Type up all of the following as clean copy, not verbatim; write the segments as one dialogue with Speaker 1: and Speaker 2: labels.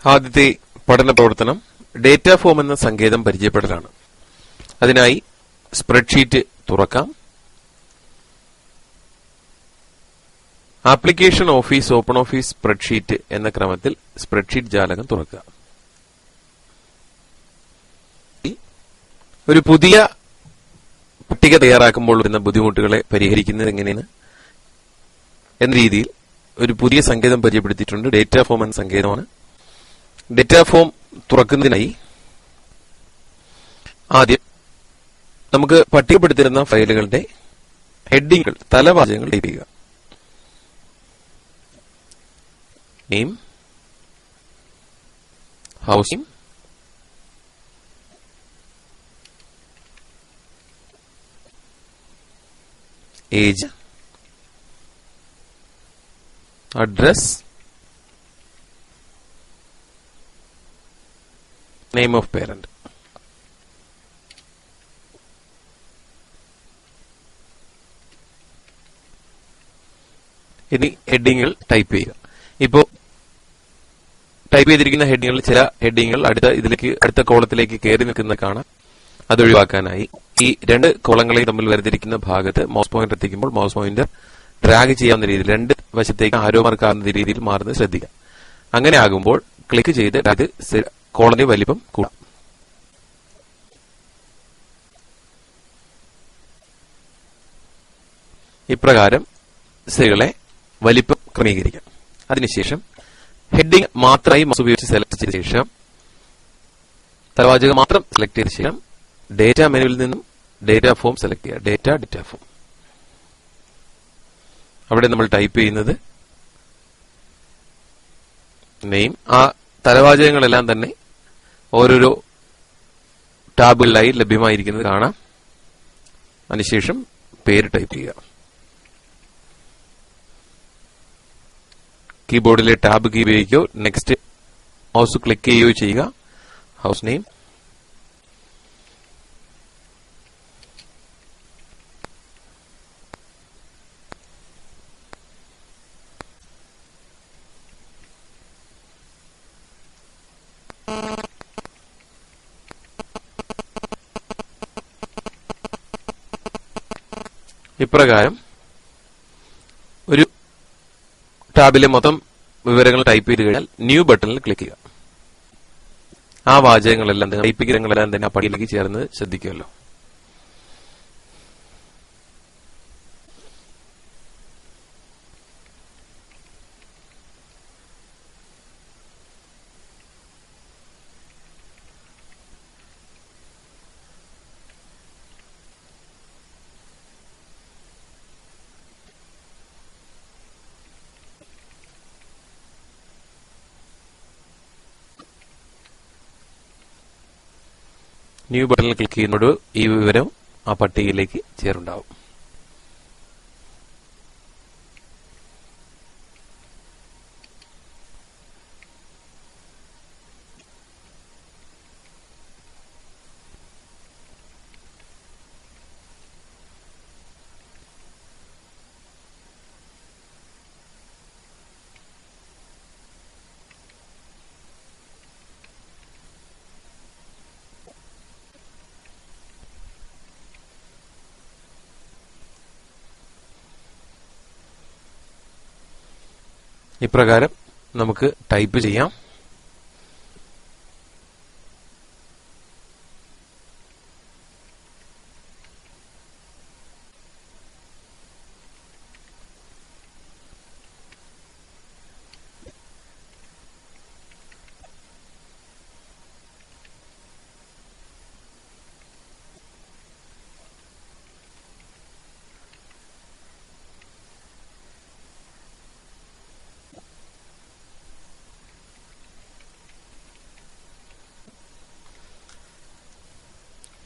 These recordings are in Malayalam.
Speaker 1: ആദ്യത്തെ പഠന പ്രവർത്തനം ഡേറ്റ ഫോം എന്ന സങ്കേതം പരിചയപ്പെടലാണ്. അതിനായി സ്പ്രെഡ്ഷീറ്റ് തുറക്കാം. Application office, open office, spreadsheet എന്ന ക്രമത്തിൽ സ്പ്രെഡ്ഷീറ്റ് ജാലകം തുറക്കുക. ഒരു പുതിയ പട്ടിക തയ്യാറാക്കുമ്പോൾ വരുന്ന ബുദ്ധിമുട്ടുകളെ പരിഹരിക്കുന്നത് എങ്ങനെയാണ് എന്ന രീതിയിൽ ഒരു പുതിയ സങ്കേതം പരിചയപ്പെടുത്തിയിട്ടുണ്ട്. ഡേറ്റ ഫോം എന്ന സങ്കേതമാണ്. ഡേറ്റ ഫോം തുറക്കുന്നതിനായി ആദ്യം നമുക്ക് പട്ടികപ്പെടുത്തിയിരുന്ന ഫയലുകളുടെ ഹെഡിങ്ങുകൾ, തലവാചകങ്ങൾ ടൈപ്പ് ചെയ്യുക. Name, housing, age, address, name of parent. ഇനി ഹെഡിങ്ങുകൾ ടൈപ്പ് ചെയ്യുക. ഇപ്പോ ടൈപ്പ് ചെയ്തിരിക്കുന്ന ഹെഡിങ്ങുകൾ, ചില ഹെഡിങ്ങുകൾ അടുത്ത കോളത്തിലേക്ക് കയറി നിൽക്കുന്ന കാണാം. അത് ഒഴിവാക്കാനായി ഈ രണ്ട് കോളങ്ങളെയും തമ്മിൽ വേർതിരിക്കുന്ന ഭാഗത്ത് മൗസ് പോയിന്റർ എത്തിക്കുമ്പോൾ മൗസ് പോയിന്റർ ഡ്രാഗ് ചെയ്യാവുന്ന രീതിയിൽ രണ്ട് വശത്തേക്ക് ആരോ മാർക്കാവുന്ന രീതിയിൽ മാറുന്നത് ശ്രദ്ധിക്കുക. അങ്ങനെ ആകുമ്പോൾ ക്ലിക്ക് ചെയ്ത് അത് കോളത്തിന്റെ വലിപ്പം കൂടാം. ഇപ്രകാരം സെല്ലുകളെ വലിപ്പം ക്രമീകരിക്കാം. അതിനുശേഷം ഹെഡിംഗ് മാത്രമായി മൗസ് ഉപയോഗിച്ച് സെലക്ട് ചെയ്ത ശേഷം തലവാചകം മാത്രം സെലക്ട് ചെയ്ത ശേഷം ഡേറ്റ മെനുവിൽ നിന്നും ഡേറ്റ ഫോം സെലക്ട് ചെയ്യുക. Data form. അവിടെ നമ്മൾ ടൈപ്പ് ചെയ്യുന്നത് നെയിം. ആ തലവാചകങ്ങളെല്ലാം തന്നെ ഓരോരോ ടാബുകളിലായി ലഭ്യമായിരിക്കുന്നത് കാണാം. അതിനുശേഷം പേര് ടൈപ്പ് ചെയ്യുക. കീബോർഡിലെ ടാബ് കീ ഉപയോഗിക്കുകയോ നെക്സ്റ്റ് മൗസ് ക്ലിക്ക് ചെയ്യുകയോ ചെയ്യുക. ഹൗസ് നെയിം, ഇപ്രകാരം ഒരു ടാബിലെ മൊത്തം വിവരങ്ങൾ ടൈപ്പ് ചെയ്ത് കഴിഞ്ഞാൽ ന്യൂ ബട്ടണിൽ ക്ലിക്ക് ചെയ്യുക. ആ വാചകങ്ങളെല്ലാം ടൈപ്പിംഗങ്ങളെല്ലാം തന്നെ ആ പടിയിലേക്ക് ചേർന്ന് ശ്രദ്ധിക്കുമല്ലോ. ന്യൂ ബട്ടണിൽ ക്ലിക്ക് ചെയ്യുന്നതോട് ഈ വിവരം ആ പട്ടികയിലേക്ക് ചേരുണ്ടാവും. ഇപ്രകാരം നമുക്ക് ടൈപ്പ് ചെയ്യാം.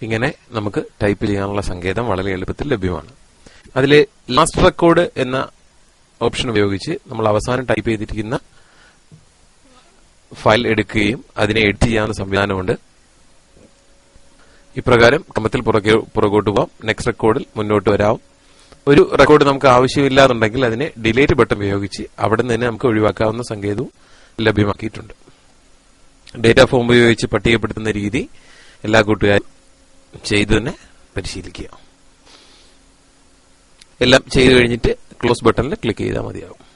Speaker 1: ഇങ്ങനെ നമുക്ക് ടൈപ്പ് ചെയ്യാനുള്ള സങ്കേതം വളരെ എളുപ്പത്തിൽ ലഭ്യമാണ്. അതിലെ ലാസ്റ്റ് റെക്കോർഡ് എന്ന ഓപ്ഷൻ ഉപയോഗിച്ച് നമ്മൾ അവസാനം ടൈപ്പ് ചെയ്തിരിക്കുന്ന ഫയൽ എടുക്കുകയും അതിനെ എഡിറ്റ് ചെയ്യാവുന്ന സംവിധാനമുണ്ട്. ഇപ്രകാരം ക്രമത്തിൽ പുറകോട്ട് പോകാം. നെക്സ്റ്റ് റെക്കോർഡിൽ മുന്നോട്ട് വരാം. ഒരു റെക്കോർഡ് നമുക്ക് ആവശ്യമില്ലാന്നുണ്ടെങ്കിൽ അതിനെ ഡിലീറ്റ് ബട്ടൺ ഉപയോഗിച്ച് അവിടെ നിന്ന് നമുക്ക് ഒഴിവാക്കാവുന്ന സങ്കേതവും ലഭ്യമാക്കിയിട്ടുണ്ട്. ഡേറ്റ ഫോം ഉപയോഗിച്ച് പട്ടികപ്പെടുത്തുന്ന രീതി എല്ലാ കൂട്ടുകാരും ചെയ്തു തന്നെ പരിശീലിക്കുക. എല്ലാം ചെയ്തു കഴിഞ്ഞിട്ട് ക്ലോസ് ബട്ടണിൽ ക്ലിക്ക് ചെയ്താൽ മതിയാകും.